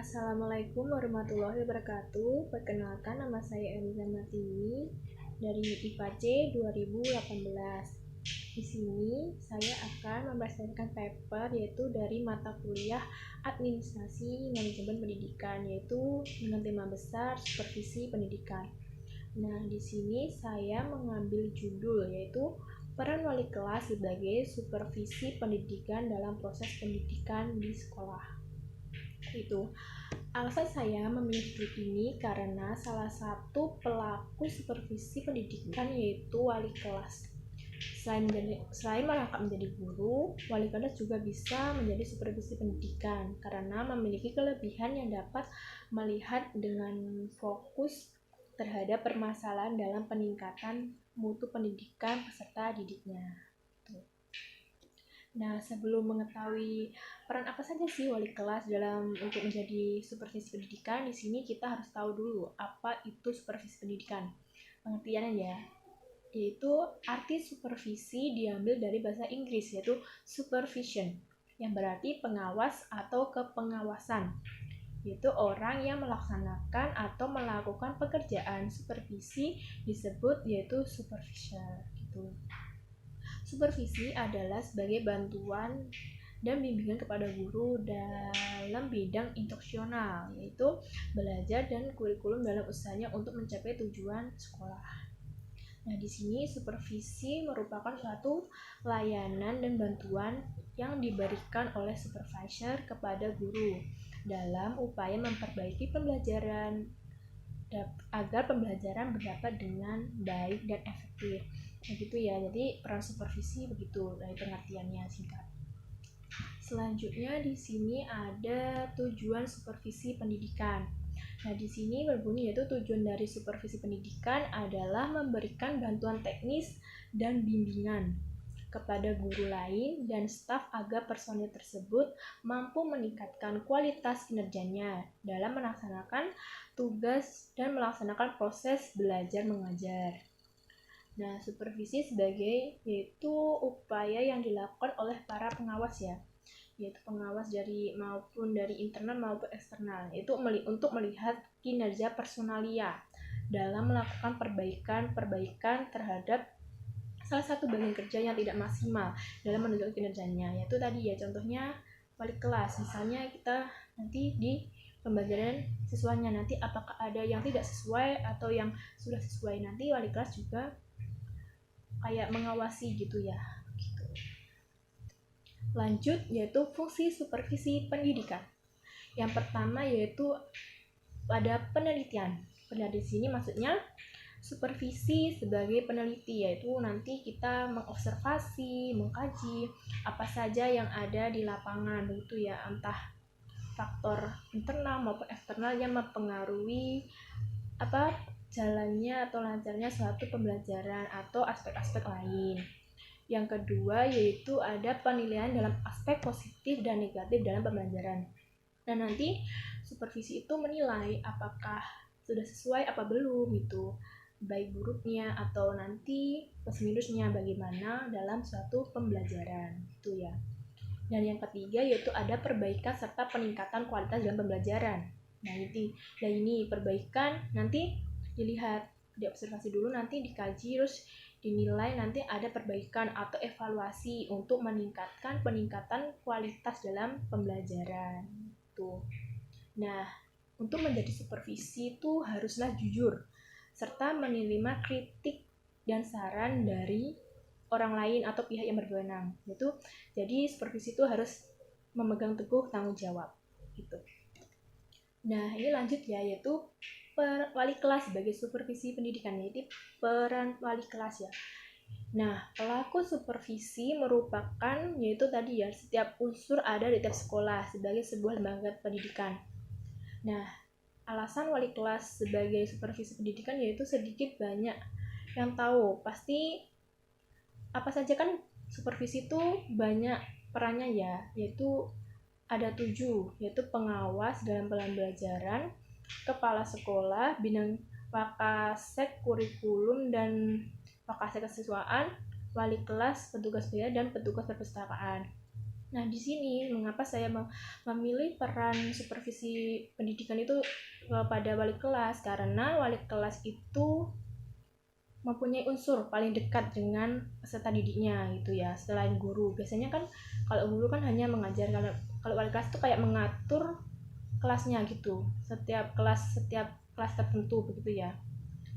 Assalamualaikum warahmatullahi wabarakatuh. Perkenalkan, nama saya Eliza Martini dari IPA C 2018. Di sini saya akan membacakan paper yaitu dari mata kuliah Administrasi Manajemen Pendidikan, yaitu dengan tema besar Supervisi Pendidikan. Nah, di sini saya mengambil judul yaitu peran wali kelas sebagai supervisi pendidikan dalam proses pendidikan di sekolah. Itu alasan saya memilih judul ini karena salah satu pelaku supervisi pendidikan yaitu wali kelas. Selain merangkap menjadi guru, wali kelas juga bisa menjadi supervisi pendidikan karena memiliki kelebihan yang dapat melihat dengan fokus terhadap permasalahan dalam peningkatan mutu pendidikan peserta didiknya. Nah, sebelum mengetahui peran apa saja sih wali kelas dalam untuk menjadi supervisi pendidikan, di sini kita harus tahu dulu apa itu supervisi pendidikan. Pengertiannya ya, yaitu arti supervisi diambil dari bahasa Inggris yaitu supervision, yang berarti pengawas atau kepengawasan, yaitu orang yang melaksanakan atau melakukan pekerjaan supervisi disebut yaitu supervisor gitu. Supervisi adalah sebagai bantuan dan bimbingan kepada guru dalam bidang instruksional, yaitu belajar dan kurikulum dalam usahanya untuk mencapai tujuan sekolah. Nah, di sini supervisi merupakan suatu layanan dan bantuan yang diberikan oleh supervisor kepada guru dalam upaya memperbaiki pembelajaran agar pembelajaran berdapat dengan baik dan efektif. Begitu ya, jadi peran supervisi begitu dari pengertiannya singkat. Selanjutnya di sini ada tujuan supervisi pendidikan. Nah, di sini berbunyi yaitu tujuan dari supervisi pendidikan adalah memberikan bantuan teknis dan bimbingan kepada guru lain dan staf agar personil tersebut mampu meningkatkan kualitas kinerjanya dalam melaksanakan tugas dan melaksanakan proses belajar mengajar. Nah, supervisi sebagai yaitu upaya yang dilakukan oleh para pengawas ya, yaitu pengawas maupun dari internal maupun eksternal, yaitu untuk melihat kinerja personalia dalam melakukan perbaikan terhadap salah satu bagian kerja yang tidak maksimal dalam menunjukkan kinerjanya, yaitu tadi ya contohnya wali kelas. Misalnya kita nanti di pembelajaran siswanya nanti apakah ada yang tidak sesuai atau yang sudah sesuai, nanti wali kelas juga kayak mengawasi gitu ya. Lanjut yaitu fungsi supervisi pendidikan. Yang pertama yaitu pada penelitian. Di sini maksudnya supervisi sebagai peneliti, yaitu nanti kita mengobservasi, mengkaji apa saja yang ada di lapangan begitu ya, entah faktor internal maupun eksternal yang mempengaruhi jalannya atau lancarnya suatu pembelajaran atau aspek-aspek lain. Yang kedua yaitu ada penilaian dalam aspek positif dan negatif dalam pembelajaran. Dan nanti supervisi itu menilai apakah sudah sesuai apa belum gitu, baik buruknya atau nanti plus minusnya bagaimana dalam suatu pembelajaran gitu ya. Dan yang ketiga yaitu ada perbaikan serta peningkatan kualitas dalam pembelajaran. Nah, ini perbaikan nanti dilihat, diobservasi dulu, nanti dikaji, terus dinilai, nanti ada perbaikan atau evaluasi untuk peningkatan kualitas dalam pembelajaran tuh. Nah, untuk menjadi supervisi itu haruslah jujur serta menerima kritik dan saran dari orang lain atau pihak yang berwenang. Jadi supervisi itu harus memegang teguh tanggung jawab gitu. Nah, ini lanjut ya, yaitu wali kelas sebagai supervisi pendidikan, yaitu peran wali kelas ya. Nah, pelaku supervisi merupakan yaitu tadi ya, setiap unsur ada di tiap sekolah sebagai sebuah lembaga pendidikan. Nah, alasan wali kelas sebagai supervisi pendidikan yaitu sedikit banyak yang tahu. Pasti apa saja kan supervisi itu banyak perannya ya, yaitu ada 7, yaitu pengawas dalam pembelajaran, kepala sekolah, bidang wakasek kurikulum dan wakasek kesiswaan, wali kelas, petugas belajar, dan petugas perpustakaan. Nah, di sini mengapa saya memilih peran supervisi pendidikan itu pada wali kelas, karena wali kelas itu mempunyai unsur paling dekat dengan peserta didiknya gitu ya, selain guru. Biasanya kan kalau guru kan hanya mengajar, kalau wali kelas itu kayak mengatur kelasnya gitu, setiap kelas tertentu begitu ya,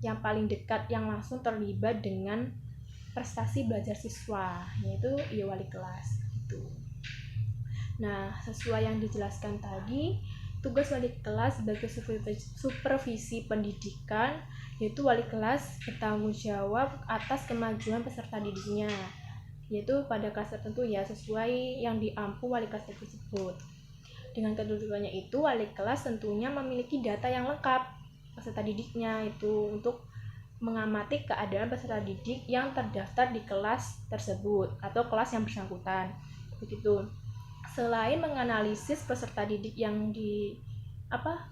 yang paling dekat, yang langsung terlibat dengan prestasi belajar siswa, yaitu ya wali kelas gitu. Nah, sesuai yang dijelaskan tadi, tugas wali kelas sebagai supervisi pendidikan, yaitu wali kelas bertanggung jawab atas kemajuan peserta didiknya, yaitu pada kelas tertentu ya, sesuai yang diampu wali kelas tersebut. Dengan kedudukannya itu, wali kelas tentunya memiliki data yang lengkap peserta didiknya itu untuk mengamati keadaan peserta didik yang terdaftar di kelas tersebut atau kelas yang bersangkutan. Begitu. Selain menganalisis peserta didik yang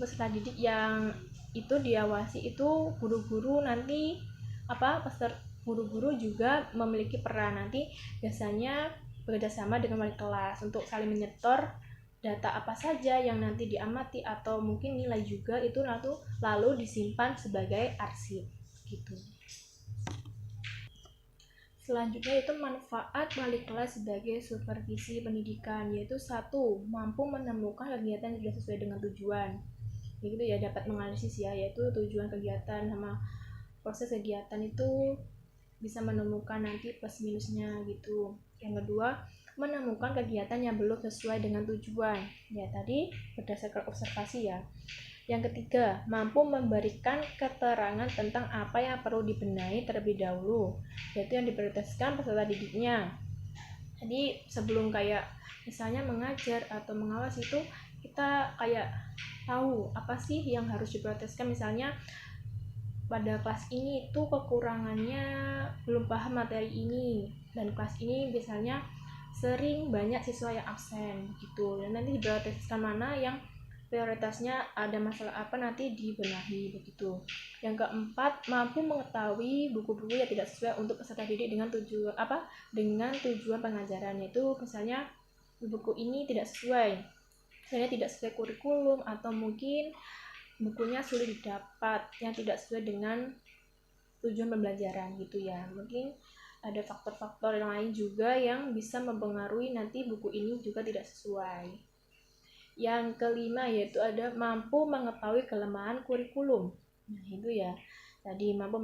peserta didik yang itu diawasi, itu guru-guru nanti guru-guru juga memiliki peran, nanti biasanya bekerjasama dengan wali kelas untuk saling menyetor data apa saja yang nanti diamati, atau mungkin nilai juga itu lalu disimpan sebagai arsip gitu. Selanjutnya itu manfaat wali kelas sebagai supervisi pendidikan, yaitu 1. Mampu menemukan kegiatan yang tidak sesuai dengan tujuan. Begitu ya, dapat menganalisis ya, yaitu tujuan kegiatan sama proses kegiatan itu bisa menemukan nanti plus minusnya gitu. Yang kedua, menemukan kegiatan yang belum sesuai dengan tujuan. Ya tadi berdasarkan observasi ya. Yang ketiga, mampu memberikan keterangan tentang apa yang perlu dibenahi terlebih dahulu, yaitu yang diprioritaskan peserta didiknya. Jadi sebelum kayak misalnya mengajar atau mengawasi itu, kita kayak tahu apa sih yang harus diprioritaskan. Misalnya pada kelas ini itu kekurangannya belum paham materi ini, dan kelas ini biasanya sering banyak siswa yang absen gitu, dan nanti diprioritaskan mana yang prioritasnya ada masalah apa nanti dibenahi begitu. Yang keempat, mampu mengetahui buku-buku yang tidak sesuai untuk peserta didik dengan tujuan pengajaran, yaitu misalnya buku ini tidak sesuai, misalnya tidak sesuai kurikulum, atau mungkin bukunya sulit didapat yang tidak sesuai dengan tujuan pembelajaran gitu ya. Mungkin ada faktor-faktor yang lain juga yang bisa mempengaruhi nanti buku ini juga tidak sesuai. Yang kelima yaitu ada mampu mengetahui kelemahan kurikulum. Nah itu ya, tadi mampu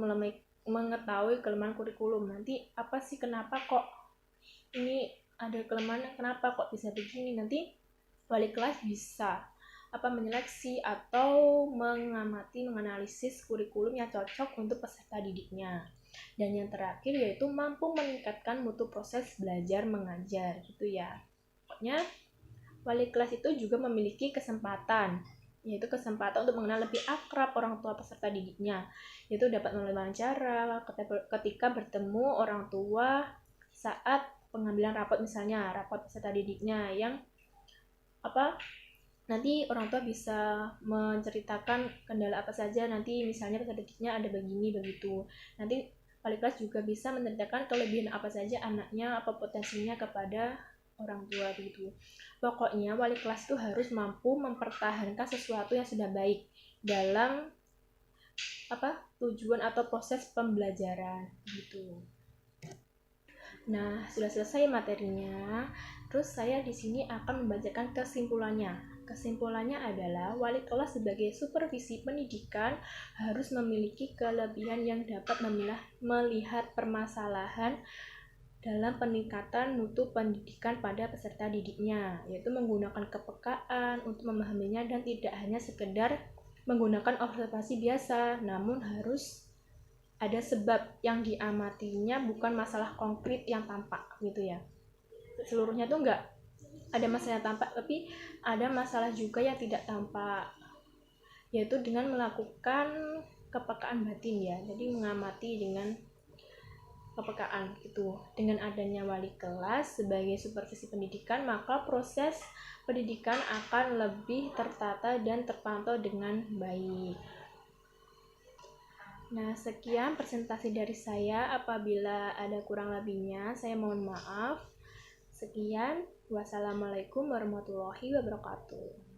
mengetahui kelemahan kurikulum. Nanti apa sih, kenapa kok ini ada kelemahan, kenapa kok bisa begini, nanti wali kelas bisa menyeleksi atau menganalisis kurikulum yang cocok untuk peserta didiknya. Dan yang terakhir yaitu mampu meningkatkan mutu proses belajar mengajar gitu ya. Pokoknya wali kelas itu juga memiliki kesempatan, yaitu kesempatan untuk mengenal lebih akrab orang tua peserta didiknya, yaitu dapat melalui wawancara ketika bertemu orang tua saat pengambilan rapot, misalnya rapot peserta didiknya yang nanti orang tua bisa menceritakan kendala apa saja, nanti misalnya peserta didiknya ada begini begitu. Nanti wali kelas juga bisa menceritakan kelebihan apa saja anaknya, apa potensinya kepada orang tua begitu. Pokoknya wali kelas itu harus mampu mempertahankan sesuatu yang sudah baik dalam tujuan atau proses pembelajaran gitu. Nah, sudah selesai materinya. Terus saya di sini akan membacakan kesimpulannya. Kesimpulannya adalah wali kelas sebagai supervisi pendidikan harus memiliki kelebihan yang dapat melihat permasalahan dalam peningkatan mutu pendidikan pada peserta didiknya, yaitu menggunakan kepekaan untuk memahaminya dan tidak hanya sekedar menggunakan observasi biasa, namun harus ada sebab yang diamatinya, bukan masalah konkret yang tampak gitu ya. Seluruhnya tuh enggak ada masalah yang tampak, tapi ada masalah juga yang tidak tampak, yaitu dengan melakukan kepekaan batin ya. Jadi mengamati dengan kepekaan itu. Dengan adanya wali kelas sebagai supervisi pendidikan, maka proses pendidikan akan lebih tertata dan terpantau dengan baik. Nah, sekian presentasi dari saya. Apabila ada kurang lebihnya, saya mohon maaf. Sekian. Wassalamualaikum warahmatullahi wabarakatuh.